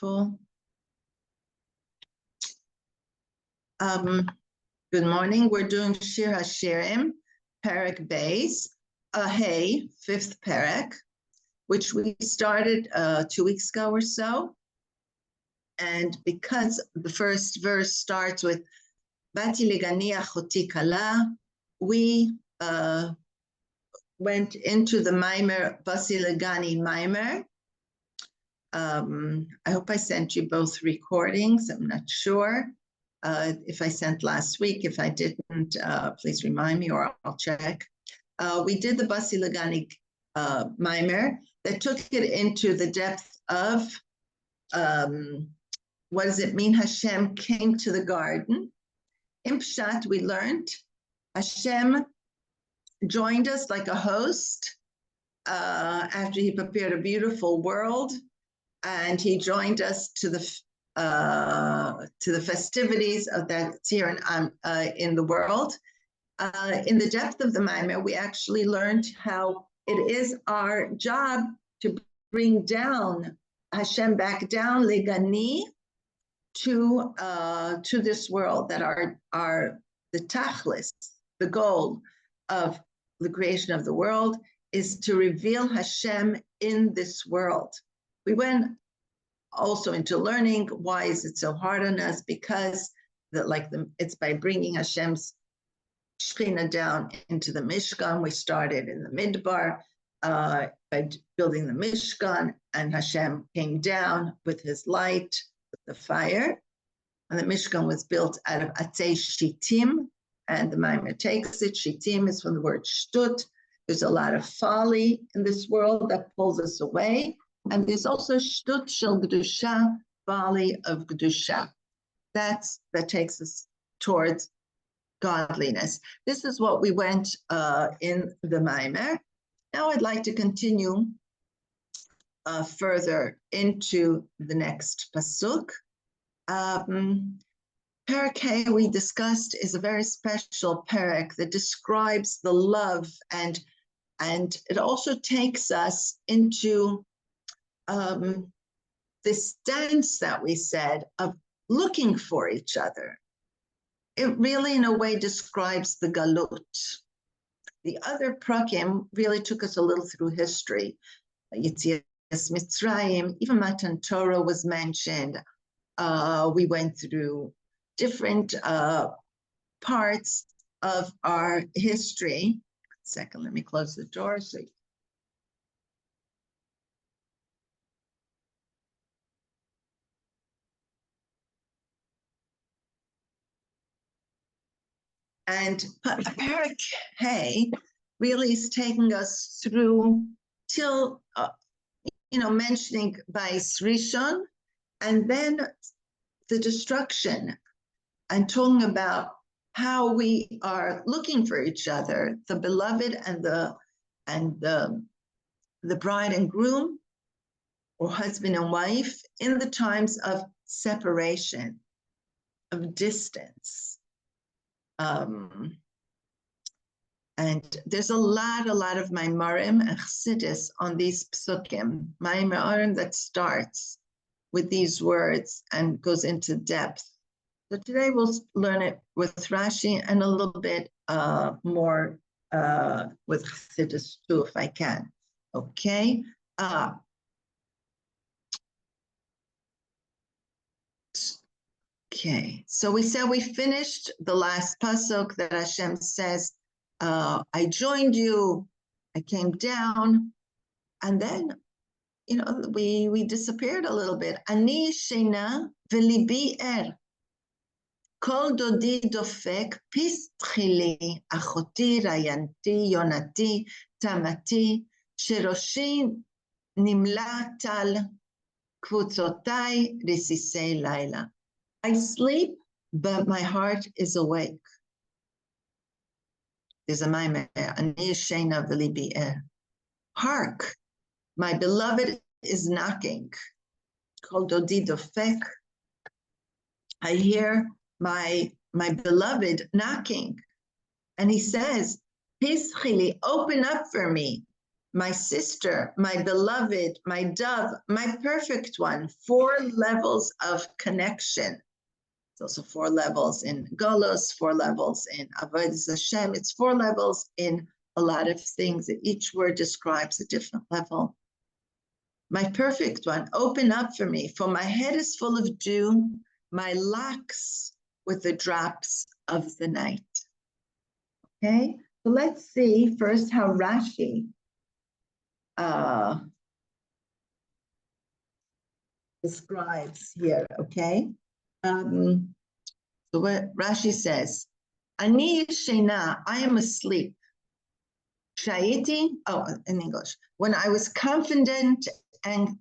Wonderful. Good morning. We're doing shir hashirim, parak beis, hey, fifth parak, which we started 2 weeks ago or so. And because the first verse starts with Bati legani achoti kala, we went into the Maimer, Basi legani Maimer. I hope I sent you both recordings. I'm not sure if I sent last week. If I didn't, please remind me or I'll check. We did the Basi legani Maimer that took it into the depth of what does it mean? Hashem came to the garden. In Pshat, we learned Hashem joined us like a host after he prepared a beautiful world, and he joined us to the festivities of that's here in the world. In the depth of the Maimer, we actually learned how it is our job to bring down Hashem back down, legani, to this world, that are the tachlis, the goal of the creation of the world is to reveal Hashem in this world. We went also into learning why is it so hard on us, because it's by bringing Hashem's Shekhinah down into the Mishkan. We started in the Midbar by building the Mishkan, and Hashem came down with his light, the fire, and the Mishkan was built out of atzei shitim, and the Maimer takes it. Shitim is from the word shtut. There's a lot of folly in this world that pulls us away, and there's also shtut shel gedusha, folly of gedusha. That takes us towards godliness. This is what we went in the Maimer. Now I'd like to continue further into the next pasuk. Parak Hey, we discussed, is a very special parak that describes the love, and it also takes us into this dance that we said of looking for each other. It really, in a way, describes the galut. The other prakim really took us a little through history. Yetzias Mitzrayim, even Matan Torah was mentioned. We went through different parts of our history. Second, let me close the door. And Parak Hey really is taking us through till, mentioning Bais Rishon, and then the destruction, and talking about how we are looking for each other, the beloved and the bride and groom, or husband and wife, in the times of separation, of distance. And there's a lot of Maimarim and Chassidus on these psukim, Maimarim that starts with these words and goes into depth. So today we'll learn it with Rashi and a little bit more with Chassidus too, if I can. Okay. Okay, so we said we finished the last pasuk that Hashem says, I joined you, I came down, and then, we disappeared a little bit. Ani sheina v'libi er, kol dodi dofek, pistchili, achoti, rayanti, yonati, tamati, sheroshi nimla tal, kvutzotai, risisei laila. I sleep, but my heart is awake. There's a Maimer, Ani sheina v'libi er. Hark, my beloved is knocking. Kol dodi dofek. I hear my beloved knocking. And he says, Pischili, open up for me. my sister, my beloved, my dove, my perfect one. 4 levels of connection. It's also 4 levels in Golos, 4 levels in Avodas Hashem. It's 4 levels in a lot of things. Each word describes a different level. My perfect one, open up for me, for my head is full of dew, my locks with the drops of the night. Okay, so let's see first how Rashi describes here, okay? So what Rashi says, Ani Shena, I am asleep. Shayiti, in English, when I was confident and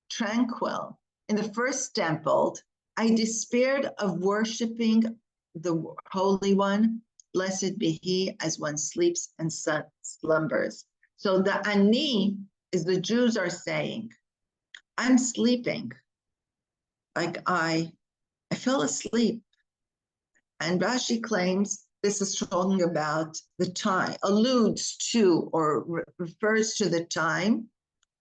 tranquil in the first temple, I despaired of worshiping the Holy One. Blessed be He, as one sleeps and slumbers. So the Ani is the Jews are saying, I'm sleeping. Like I fell asleep. And Rashi claims this is talking about the time, alludes to or refers to the time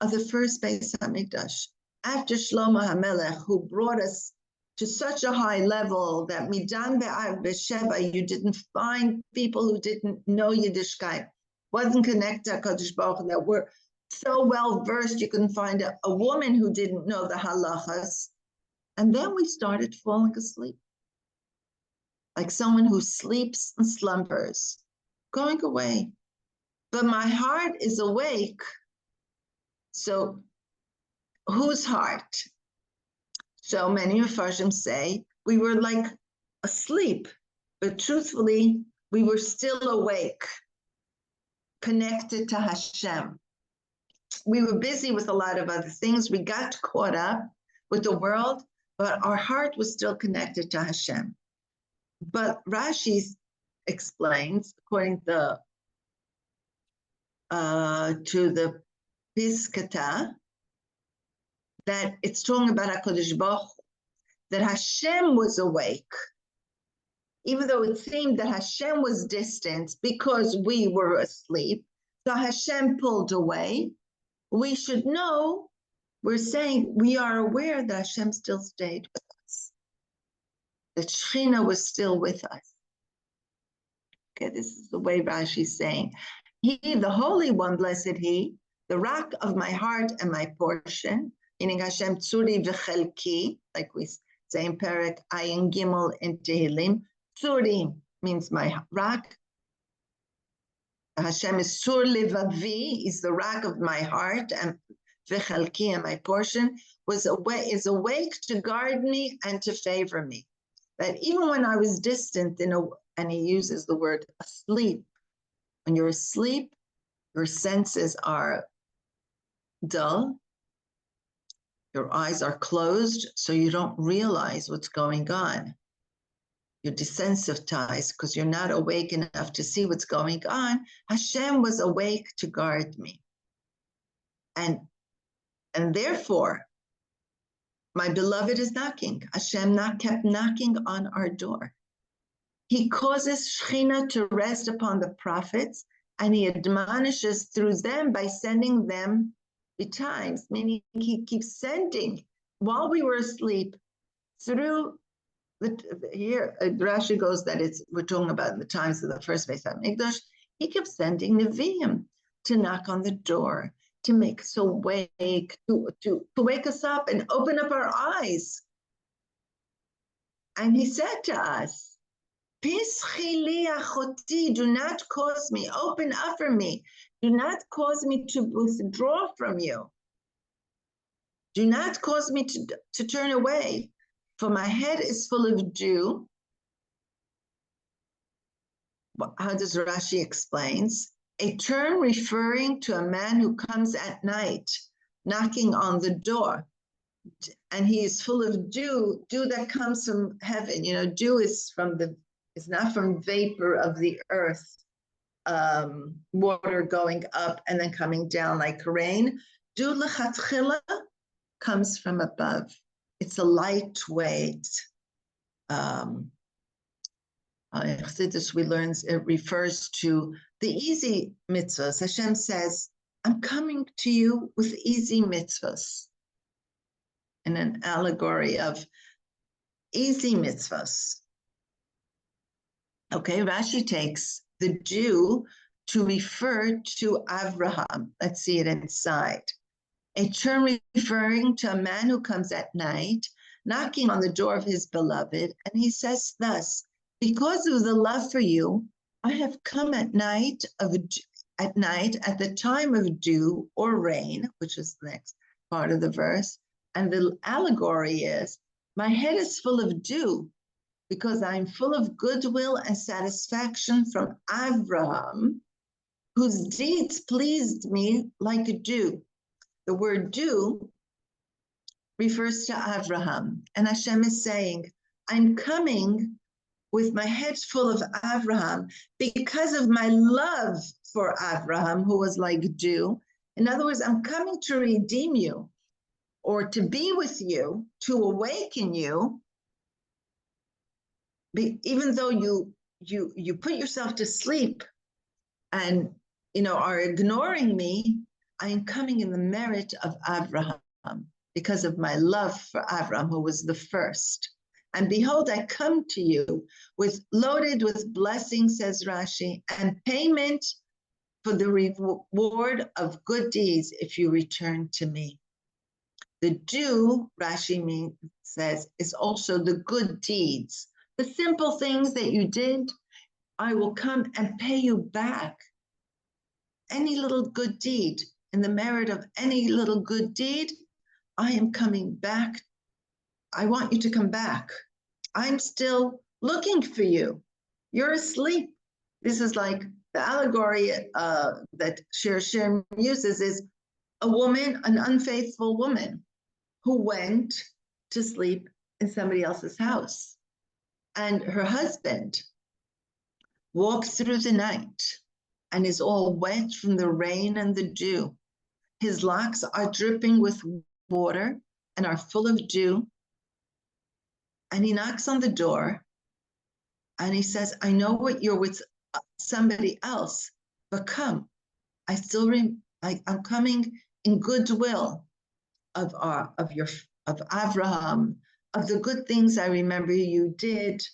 of the first Beis HaMikdash. After Shlomo HaMelech, who brought us to such a high level that Midan Be'ar B'Sheva, you didn't find people who didn't know Yiddishkeit, wasn't connected to HaKadosh Baruch Hu, that were so well versed you couldn't find a woman who didn't know the halachas. And then we started falling asleep. Like someone who sleeps and slumbers, going away. But my heart is awake. So whose heart? So many Mepharshim say we were like asleep, but truthfully, we were still awake, connected to Hashem. We were busy with a lot of other things. We got caught up with the world, but our heart was still connected to Hashem. But Rashi explains, according to the Piskata, that it's talking about HaKadosh Baruch Hu, that Hashem was awake, even though it seemed that Hashem was distant because we were asleep. So Hashem pulled away. We should know, we're saying we are aware that Hashem still stayed with us, that Shekhinah was still with us. Okay, this is the way Rashi is saying. He, the Holy One, blessed He, the rock of my heart and my portion, meaning Hashem Tzuri v'chelki, like we say in Perek Ayin Gimel in Tehillim. Tzuri means my rock. Hashem is Tzur Levavi, is the rock of my heart, and v'chelki, and my portion, is awake to guard me and to favor me. That even when I was distant, and he uses the word asleep, when you're asleep, your senses are dull, your eyes are closed, so you don't realize what's going on. You're desensitized because you're not awake enough to see what's going on. Hashem was awake to guard me. And therefore, my beloved is knocking. Hashem kept knocking on our door. He causes Shekhinah to rest upon the prophets, and he admonishes through them by sending them betimes, meaning he keeps sending while we were asleep through here Rashi goes that we're talking about the times of the first Beis HaMikdash. He kept sending Nevi'im to knock on the door, to make us awake, to wake us up and open up our eyes. And he said to us, Pischi li achoti, do not cause me, open up for me. Do not cause me to withdraw from you. Do not cause me to turn away, for my head is full of dew. How does Rashi explains? A term referring to a man who comes at night, knocking on the door, and he is full of dew that comes from heaven. You know, dew is not from vapor of the earth, water going up and then coming down like rain. Dew lechatchila comes from above. It's a lightweight. Chassidus, we learn it refers to the easy mitzvahs. Hashem says, I'm coming to you with easy mitzvahs, and an allegory of easy mitzvahs. Okay, Rashi takes the Jew to refer to Avraham. Let's see it inside. A term referring to a man who comes at night, knocking on the door of his beloved, and he says thus, because of the love for you, I have come at night at the time of dew or rain, which is the next part of the verse. And the allegory is, my head is full of dew because I'm full of goodwill and satisfaction from Avraham, whose deeds pleased me like a dew. The word dew refers to Avraham. And Hashem is saying, I'm coming with my head full of Avraham because of my love for Avraham, who was like dew. In other words, I'm coming to redeem you, or to be with you, to awaken you, even though you put yourself to sleep and are ignoring me. I am coming in the merit of Avraham because of my love for Avraham, who was the first. And behold, I come to you loaded with blessings, says Rashi, and payment for the reward of good deeds if you return to me. The dew, Rashi says, is also the good deeds. The simple things that you did, I will come and pay you back. Any little good deed, in the merit of any little good deed, I am coming back. I want you to come back. I'm still looking for you. You're asleep. This is like the allegory that Shir uses is a woman, an unfaithful woman, who went to sleep in somebody else's house. And her husband walks through the night and is all wet from the rain and the dew. His locks are dripping with water and are full of dew. And he knocks on the door and he says, I know what you're with somebody else, but come. I'm coming in goodwill of Avraham, of the good things I remember you did.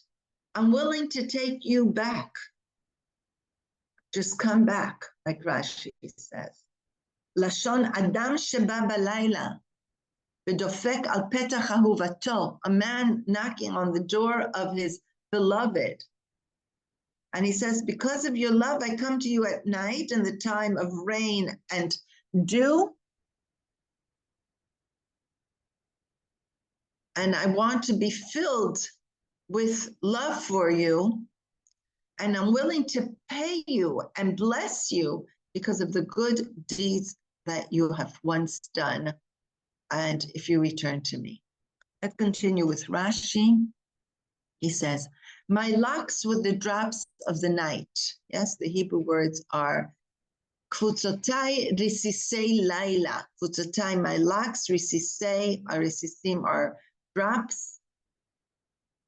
I'm willing to take you back. Just come back, like Rashi says. Lashon Adam sheba balayla, v'dofek al petach ahuvato, a man knocking on the door of his beloved. And he says, because of your love, I come to you at night in the time of rain and dew. And I want to be filled with love for you. And I'm willing to pay you and bless you because of the good deeds that you have once done. And if you return to me. Let's continue with Rashi. He says, my locks with the drops of the night. Yes, the Hebrew words are Kvutzotai risisei laila. Kvutzotai, my locks, risisei, risisim are drops.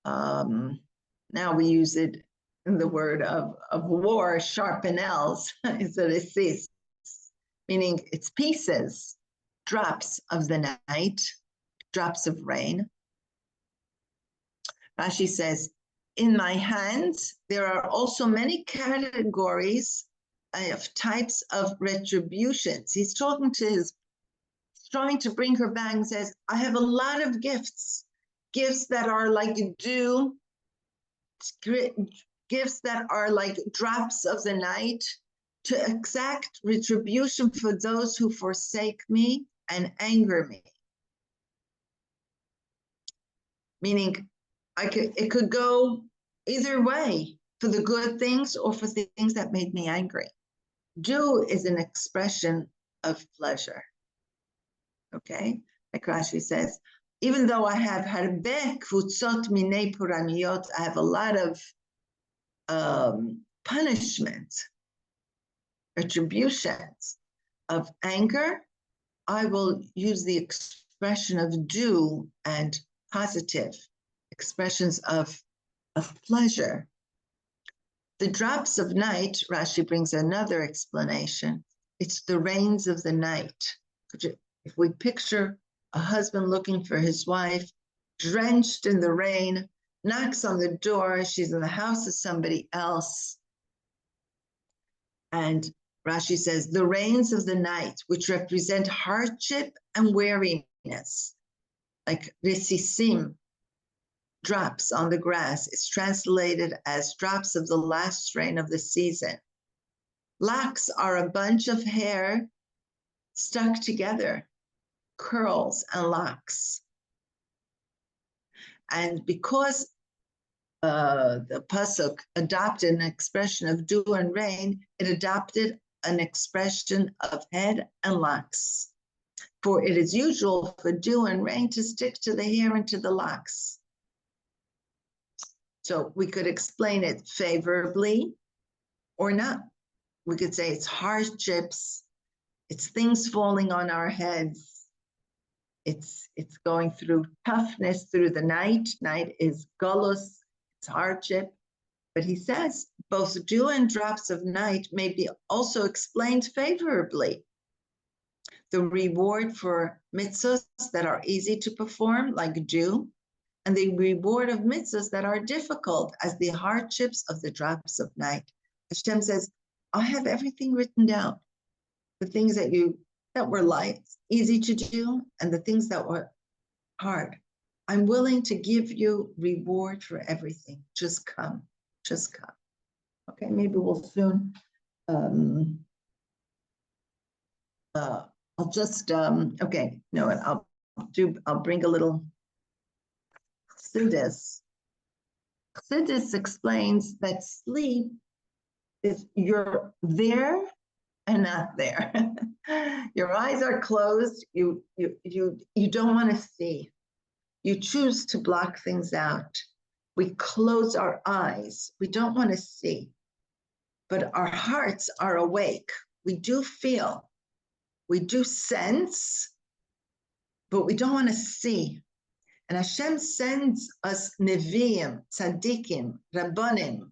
Now we use it in the word of war, sharpenels, is a risis, meaning it's pieces, drops of the night, drops of rain. Rashi says, in my hands, there are also many categories of types of retributions. He's trying to bring her back and says, I have a lot of gifts that are like dew, gifts that are like drops of the night, to exact retribution for those who forsake me and anger me. Meaning, it could go either way, for the good things or for the things that made me angry. Dew is an expression of pleasure. Okay? Like Rashi says, even though I have harbe kvutzot minei puraniyot, I have a lot of punishment, retributions of anger, I will use the expression of dew and positive expressions of pleasure. The drops of night, Rashi brings another explanation, It's the rains of the night. If we picture a husband looking for his wife, drenched in the rain, knocks on the door, she's in the house of somebody else. And Rashi says, the rains of the night, which represent hardship and weariness, like resisim, drops on the grass, is translated as drops of the last rain of the season. Locks are a bunch of hair stuck together, curls and locks. And because the pasuk adopted an expression of dew and rain, it adopted an expression of head and locks. For it is usual for dew and rain to stick to the hair and to the locks. So we could explain it favorably or not. We could say it's hardships, it's things falling on our heads, it's going through toughness through the night. Night is galus, it's hardship. But he says both dew and drops of night may be also explained favorably. The reward for mitzvahs that are easy to perform, like dew, and the reward of mitzvahs that are difficult, as the hardships of the drops of night. Hashem says, I have everything written down. The things that were light, easy to do, and the things that were hard. I'm willing to give you reward for everything. Just come, just come. Okay, maybe we'll soon, I'll just, okay, no, I'll bring a little Chassidus. Chassidus explains that sleep is you're there and not there. Your eyes are closed. You don't want to see. You choose to block things out. We close our eyes. We don't want to see, but our hearts are awake. We do feel. We do sense, but we don't want to see. And Hashem sends us Nevi'im, Tzaddikim, Rabbanim,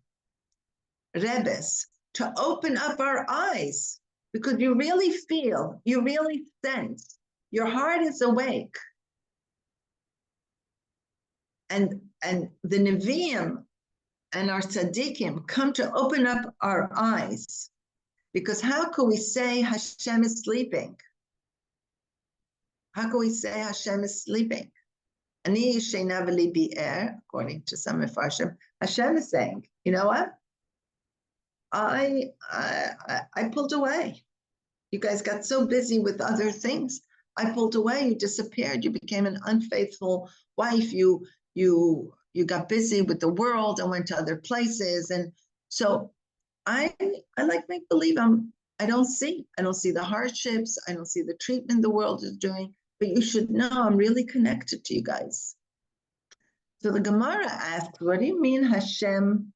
Rebbes, to open up our eyes, because you really feel, you really sense, your heart is awake. And the Nevi'im and our Tzaddikim come to open up our eyes, because how could we say Hashem is sleeping? How can we say Hashem is sleeping? Ani yishena v'li bi'er, according to some Mefarshim, Hashem is saying, you know what? I pulled away. You guys got so busy with other things. I pulled away. You disappeared. You became an unfaithful wife. You got busy with the world and went to other places. And so I like make believe. I don't see the hardships. I don't see the treatment the world is doing. But you should know I'm really connected to you guys. So the Gemara asks, what do you mean Hashem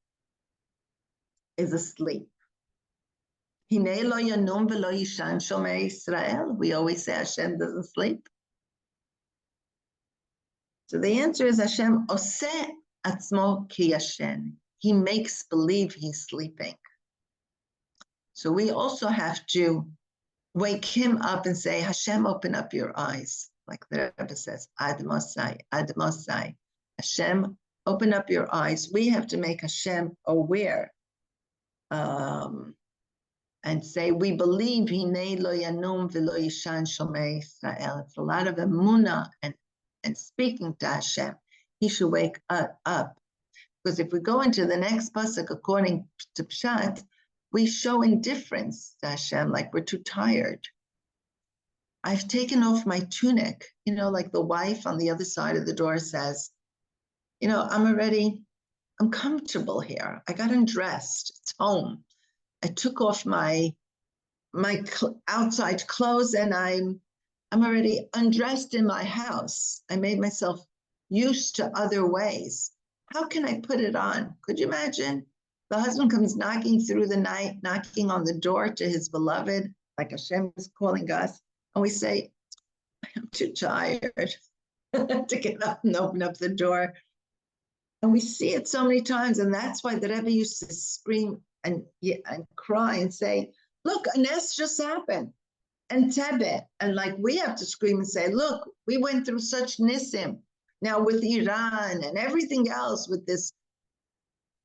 is asleep? We always say Hashem doesn't sleep. So the answer is Hashem oseh atzmo ki yashen. He makes believe he's sleeping. So we also have to wake him up and say, Hashem, open up your eyes. Like the Rebbe says, Ad Mosai, Ad Mosai. Hashem, open up your eyes. We have to make Hashem aware. And say, we believe Hinei lo yanum v'lo yishan shomei Israel. It's a lot of emunah and speaking to Hashem. He should wake up. Because if we go into the next pasuk, according to Pshat, we show indifference to Hashem, like we're too tired. I've taken off my tunic, like the wife on the other side of the door says, I'm comfortable here. I got undressed. It's home. I took off my outside clothes and I'm already undressed in my house. I made myself used to other ways. How can I put it on? Could you imagine? The husband comes knocking through the night, knocking on the door to his beloved, like Hashem is calling us. And we say, I'm too tired to get up and open up the door. And we see it so many times. And that's why the Rebbe used to scream and cry and say, look, a nest just happened. And Tibet, and like we have to scream and say, look, we went through such nisim. Now with Iran and everything else, with this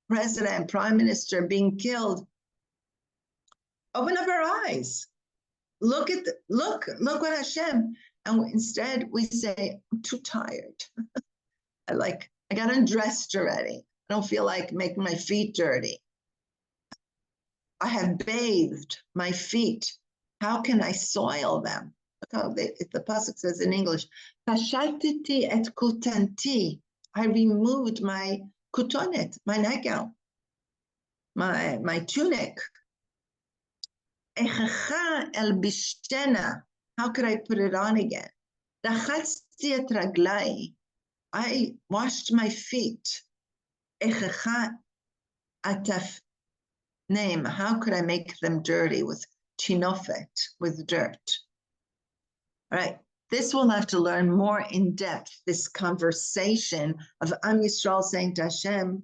president, prime minister being killed, open up our eyes. Look what Hashem. And instead we say, I'm too tired. I got undressed already. I don't feel like making my feet dirty. I have bathed my feet. How can I soil them? Look how the pasuk says in English, Pashatiti et kutanti. I removed my kutonet, my nightgown, my tunic. Echacha el bishtena. How could I put it on again? Rachatzti et raglai. I washed my feet. Echacha ataf name. How could I make them dirty with chinofet, with dirt? All right, this we'll have to learn more in depth, this conversation of Am Yisrael saying to Hashem,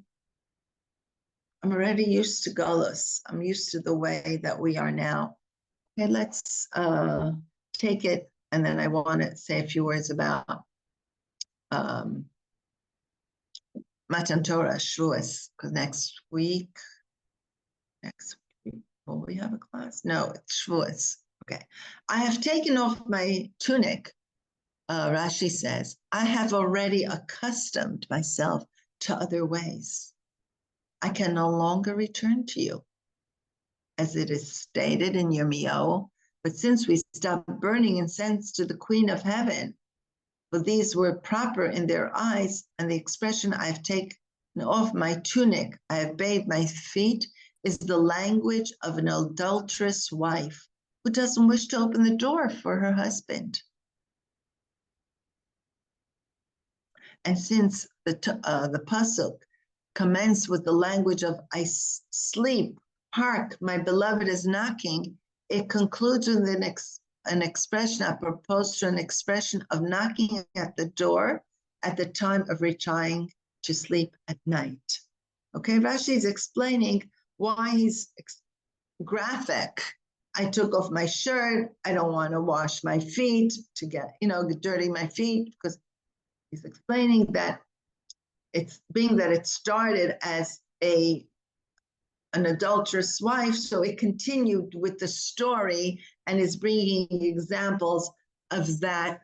I'm already used to Golus. I'm used to the way that we are now. Okay, let's take it, and then I want to say a few words about Matan Torah, Shavuos, because next week, will we have a class? No, it's Shavuos. Okay. I have taken off my tunic, Rashi says. I have already accustomed myself to other ways. I can no longer return to you, as it is stated in Yirmiyahu. But since we stopped burning incense to the Queen of Heaven, for these were proper in their eyes, and the expression I have taken off my tunic, I have bathed my feet, is the language of an adulterous wife who doesn't wish to open the door for her husband. And since the pasuk commenced with the language of I sleep, hark, my beloved is knocking, it concludes with an expression apropos to an expression of knocking at the door at the time of retiring to sleep at night. Okay, Rashi is explaining why he's graphic. I took off my shirt. I don't want to wash my feet to get dirty my feet, because he's explaining that it's being that it started as an adulterous wife, so it continued with the story and is bringing examples of that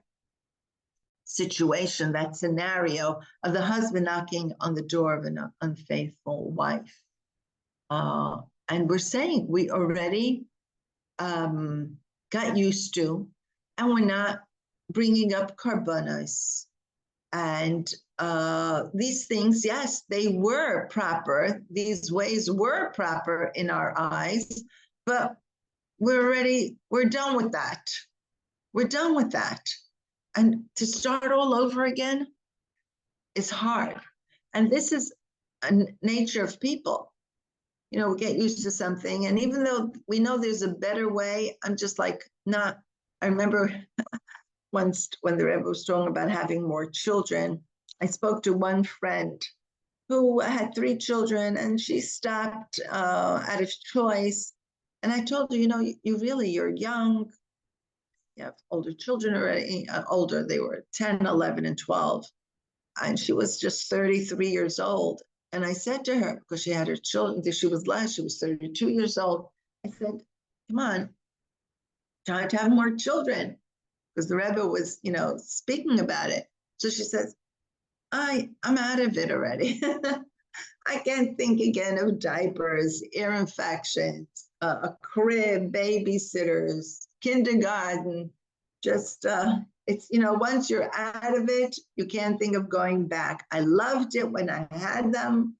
situation, that scenario of the husband knocking on the door of an unfaithful wife. And we're saying we already got used to, and we're not bringing up karbanos. And these things, yes, they were proper. These ways were proper in our eyes, but we're done with that. We're done with that. And to start all over again is hard. And this is a nature of people. We get used to something. And even though we know there's a better way, I'm just like, not. I remember once when the Rebbe was talking about having more children, I spoke to one friend who had 3 children, and she stopped out of choice. And I told her, you're young. You have older children already, older. They were 10, 11, and 12. And she was just 33 years old. And I said to her, because she had her children, she was 32 years old. I said, come on, try to have more children. Because the Rebbe was, speaking about it. So she says, I'm out of it already. I can't think again of diapers, ear infections, a crib, babysitters, kindergarten. Just, it's, once you're out of it, you can't think of going back. I loved it when I had them.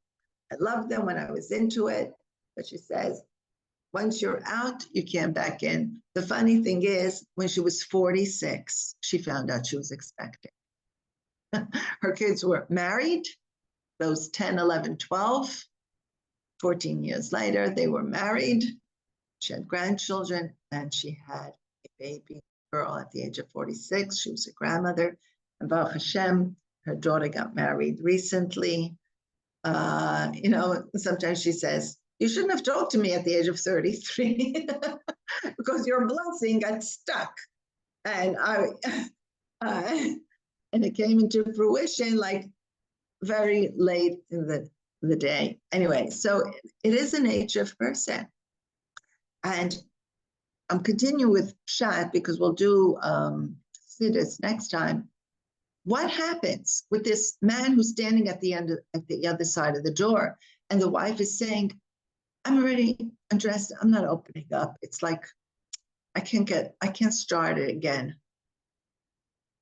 I loved them when I was into it. But she says, once you're out, you can't back in. The funny thing is, when she was 46, she found out she was expecting. Her kids were married, those 10, 11, 12. 14 years later, they were married. She had grandchildren, and she had a baby girl at the age of 46. She was a grandmother. And Baruch Hashem, her daughter got married recently. Sometimes she says, you shouldn't have talked to me at the age of 33 because your blessing got stuck. And and it came into fruition like very late in the day. Anyway, so it is a nature of person. And I'm continuing with Pshat because we'll do Siddur next time. What happens with this man who's standing at the other side of the door, and the wife is saying, I'm already undressed, I'm not opening up. It's like, I can't start it again.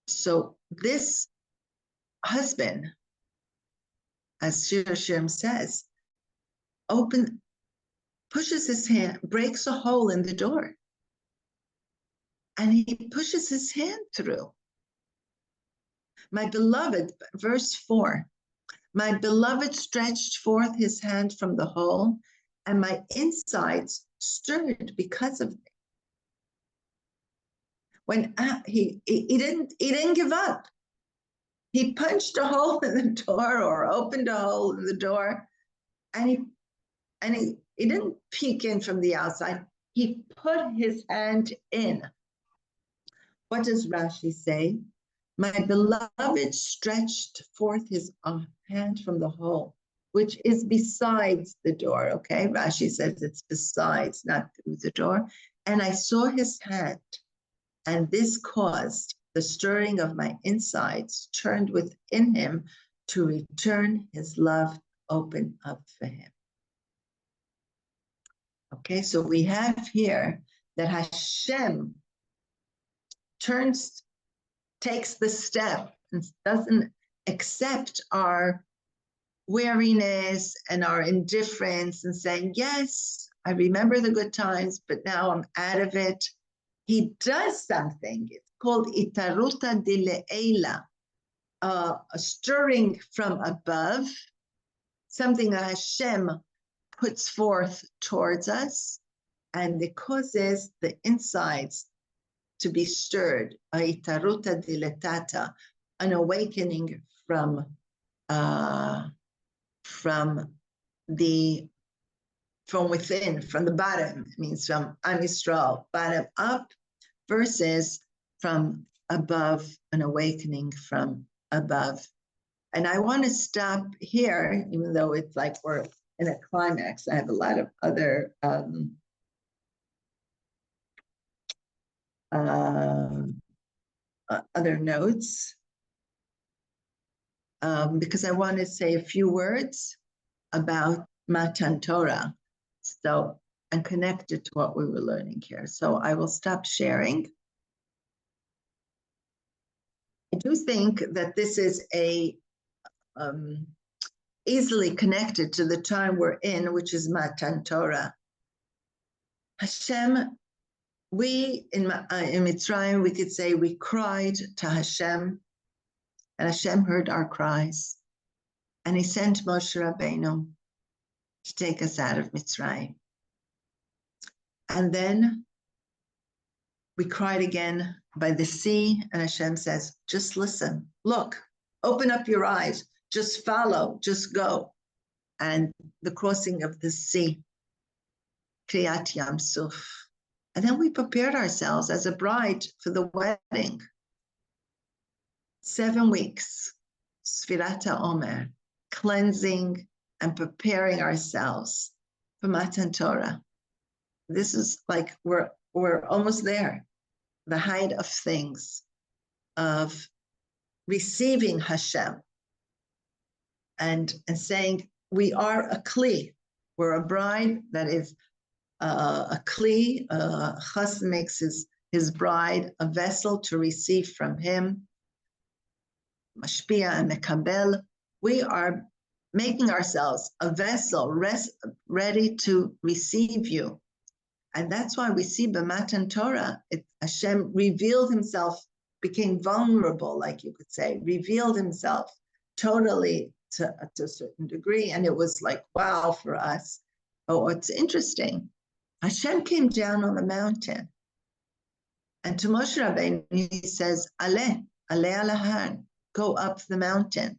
So this husband, as Shir Hashirim says, pushes his hand, breaks a hole in the door, and he pushes his hand through. My beloved, verse 4, my beloved stretched forth his hand from the hole, and my insides stirred because of it. When he didn't give up. He punched a hole in the door or opened a hole in the door, and he didn't peek in from the outside. He put his hand in. What does Rashi say? My beloved stretched forth his hand from the hole, which is besides the door, okay? Rashi says it's besides, not through the door. And I saw his hand, and this caused the stirring of my insides, turned within him to return his love open up for him. Okay, so we have here that Hashem takes the step and doesn't accept our weariness and our indifference and saying, yes, I remember the good times, but now I'm out of it. He does something. It's called itaruta dile'ela, a stirring from above, something that Hashem puts forth towards us, and it causes the insides to be stirred, itaruta diletata, an awakening from within, from the bottom. It means from Am Yisrael, bottom up, versus from above, an awakening from above. And I want to stop here, even though it's like we're in a climax. I have a lot of other notes, because I want to say a few words about Matan Torah, and connect it to what we were learning here. So I will stop sharing. I do think that this is easily connected to the time we're in, which is Matan Torah. Hashem, we in Mitzrayim, we could say we cried to Hashem, and Hashem heard our cries, and he sent Moshe Rabbeinu to take us out of Mitzrayim. And then we cried again by the sea, and Hashem says, just listen, look, open up your eyes, just follow, just go. And the crossing of the sea, Kriyat Yam Suf. And then we prepared ourselves as a bride for the wedding. 7 weeks, Sfirat HaOmer, cleansing and preparing ourselves for Matan Torah. This is like we're almost there. The height of things, of receiving Hashem and saying we are a kli. We're a bride that is a kli. Chassan makes his bride a vessel to receive from him. Mashpia and Mekabel. We are making ourselves a vessel ready to receive you. And that's why we see B'Matan Torah, Hashem revealed himself, became vulnerable, like you could say, revealed himself totally to a certain degree. And it was like, wow, for us. Oh, it's interesting. Hashem came down on the mountain. And to Moshe Rabbeinu, he says, Ale alahar, go up the mountain.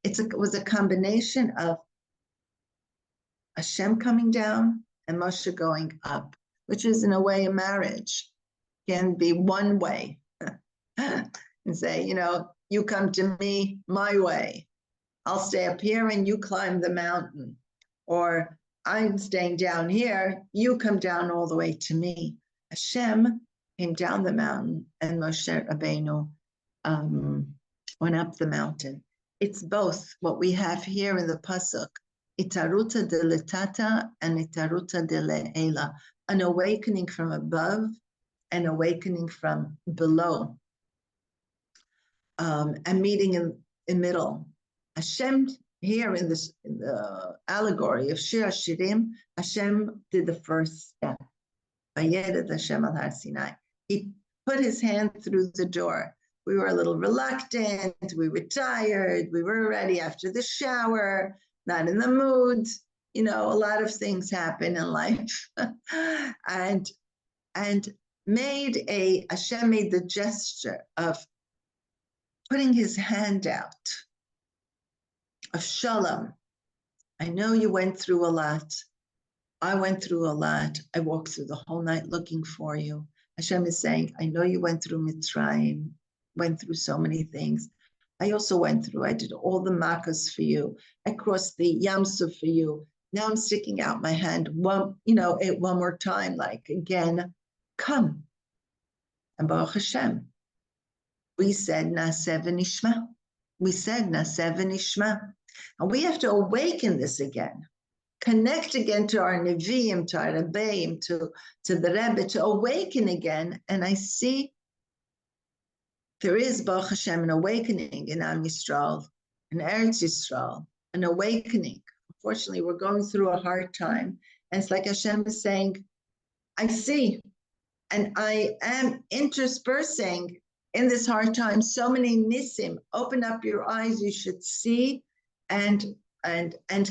It was a combination of Hashem coming down and Moshe going up, which is in a way a marriage. Can be one way and say, you come to me my way. I'll stay up here and you climb the mountain. Or I'm staying down here, you come down all the way to me. Hashem came down the mountain and Moshe Rabbeinu went up the mountain. It's both what we have here in the Pasuk, itaruta de letata and itaruta de le'ela, an awakening from above, an awakening from below, and meeting in the middle. Hashem here in the allegory of shir hashirim, Hashem did the first step. Vayered Hashem al Har Sinai. He put his hand through the door. We were a little reluctant. We were tired. We were ready after the shower, not in the mood. A lot of things happen in life, and Hashem made the gesture of putting his hand out, of shalom. I know you went through a lot. I went through a lot. I walked through the whole night looking for you. Hashem is saying, I know you went through Mitzrayim, went through so many things. I also went through, I did all the makkos for you. I crossed the Yam Suf for you. Now I'm sticking out my hand one more time, like again, come. And Baruch Hashem, we said Naseh v'nishma. We said Naseh v'nishma. And we have to awaken this again. Connect again to our Nevi'im, to our Rebbeim, to the Rebbe, to awaken again. And I see there is, Baruch Hashem, an awakening in Am Yisrael, in Eretz Yisrael, an awakening. Unfortunately, we're going through a hard time. And it's like Hashem is saying, I see, and I am interspersing in this hard time so many nisim. Open up your eyes, you should see and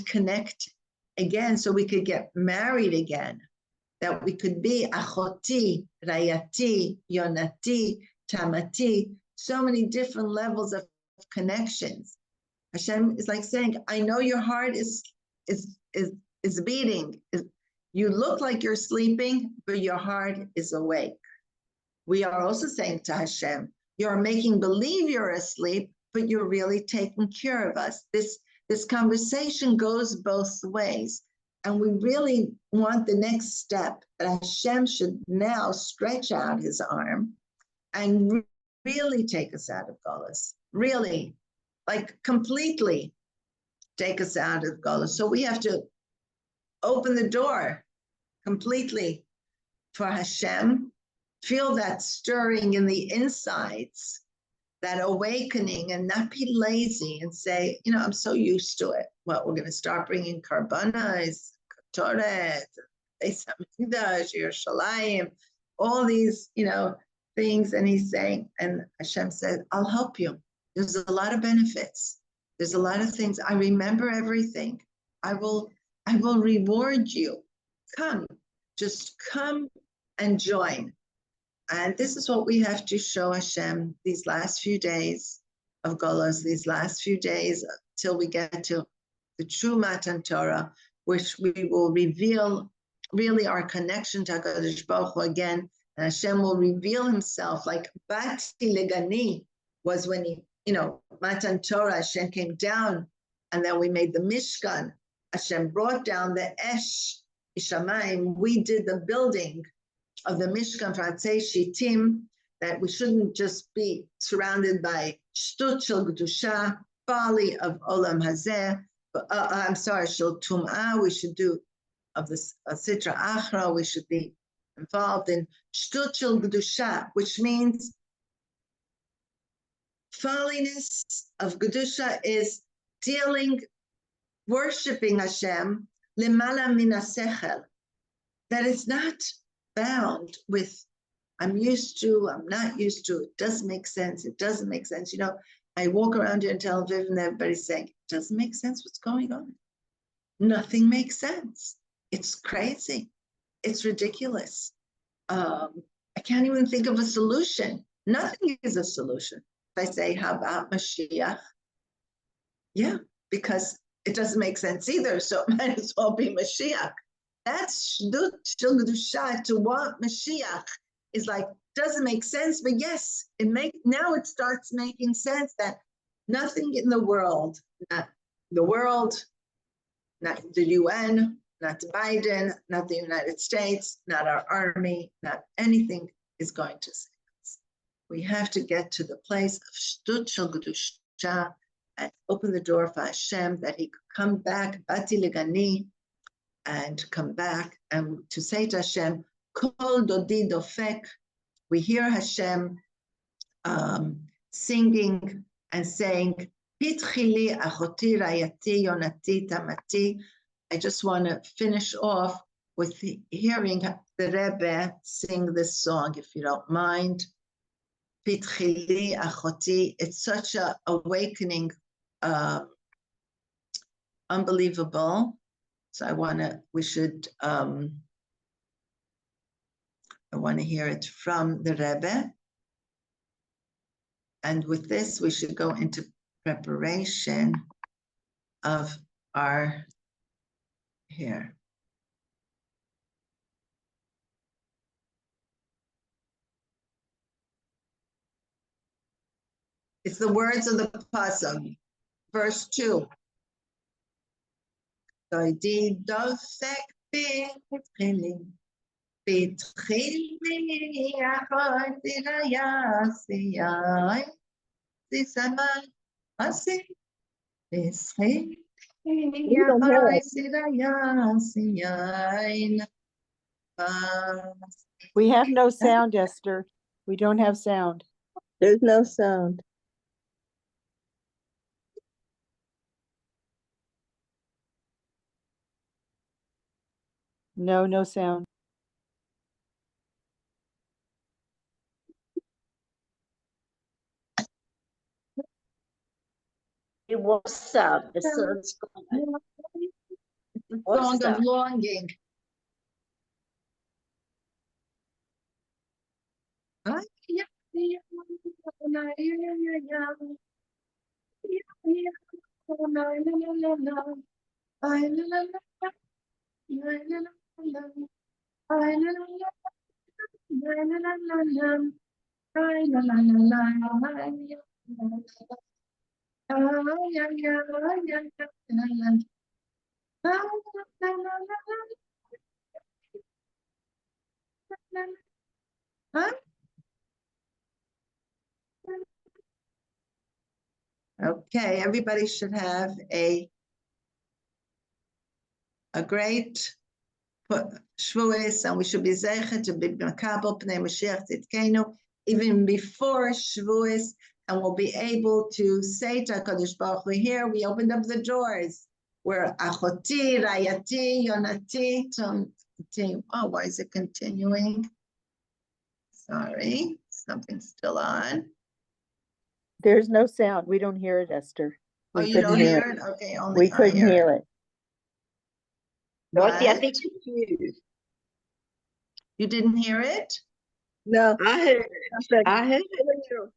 connect again, so we could get married again, that we could be achoti, rayati, yonati, tamati, so many different levels of connections. Hashem is like saying, I know your heart is beating. You look like you're sleeping, but your heart is awake. We are also saying to Hashem, you're making believe you're asleep, but you're really taking care of us. This conversation goes both ways. And we really want the next step, that Hashem should now stretch out his arm and really take us out of Golus. Really, like completely take us out of Golus. So we have to open the door completely for Hashem, feel that stirring in the insides, that awakening, and not be lazy and say, I'm so used to it. Well, we're going to start bringing karbanas, katoret, Beis Hamikdash, Yerushalayim, all these, things. And he's saying, and Hashem said, I'll help you. There's a lot of benefits. There's a lot of things. I remember everything. I will reward you. Come, just come and join. And this is what we have to show Hashem these last few days of Golos, these last few days till we get to the true Matan Torah, which we will reveal really our connection to HaKadosh Baruch Hu again. And Hashem will reveal himself, like Bati Legani was when Matan Torah, Hashem came down, and then we made the Mishkan. Hashem brought down the Esh Ishamayim. We did the building of the Mishkan for Atzei Shittim, that we shouldn't just be surrounded by Shtut Shel Gedusha, folly of Olam Hazeh, Shel Tum'ah, we should do of the Sitra Achra, we should be involved in Shtut Shel Gedusha, which means folliness of Gedusha is worshiping Hashem, Limala Min HaSechel, that it's not bound with, I'm used to, I'm not used to, it doesn't make sense, it doesn't make sense. I walk around here in Tel Aviv and everybody's saying, it doesn't make sense what's going on. Nothing makes sense. It's crazy. It's ridiculous. I can't even think of a solution. Nothing is a solution. If I say, how about Mashiach? Yeah, because it doesn't make sense either, so it might as well be Mashiach. That's Shdut Shel Kedusha, to want Mashiach is like, doesn't make sense, but yes, now it starts making sense that nothing in the world, not the world, not the UN, not Biden, not the United States, not our army, not anything is going to save us. We have to get to the place of Shdut Shel Kedusha and open the door for Hashem that he could come back, Bati Legani, and come back and to say to Hashem, Kol Dodi Dofek. We hear Hashem singing and saying, Pitchili achoti rayati yonati tamati. I just want to finish off with hearing the Rebbe sing this song, if you don't mind. Pitchili achoti. It's such an awakening, unbelievable. So I want to hear it from the Rebbe. And with this, we should go into preparation of our here. It's the words of the Pasuk, verse 2. We have no sound, Esther. We don't have sound. There's no sound. No sound. What's up? The sun's gone. Song of longing. Okay, everybody should have a great Shavuos, and we should be zeichet to be makabel pnei Mashiach tzidkenu even before Shavuos, and we'll be able to say to HaKadosh Baruch Hu, here we opened up the doors where achoti, rayati, yonati, oh, why is it continuing? Sorry, something's still on. There's no sound. We don't hear it, Esther. Oh, you don't hear it? Okay, only we couldn't hear it. Dorothy, I think it's you. You didn't hear it? No, I heard it. I heard it.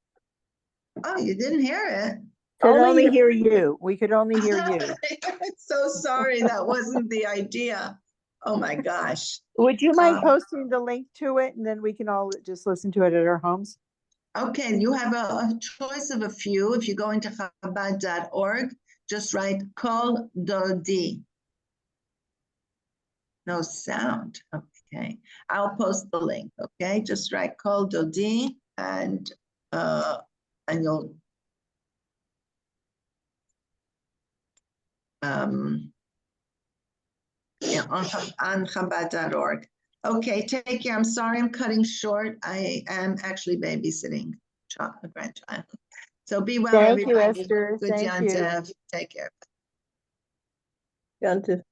Oh, you didn't hear it? Could only hear you. We could only hear you. I'm so sorry. That wasn't the idea. Oh my gosh. Would you mind posting the link to it, and then we can all just listen to it at our homes? Okay, you have a choice of a few. If you go into chabad.org, just write Kol Dodi. No sound. Okay, I'll post the link. Okay, just write Kol Dodi, and you'll yeah, on chabad.org. Okay, take care. I'm sorry I'm cutting short. I am actually babysitting a grandchild. So be well, Thank everybody. you, Esther. Good Thank you. Yontif. Take care. Yontif.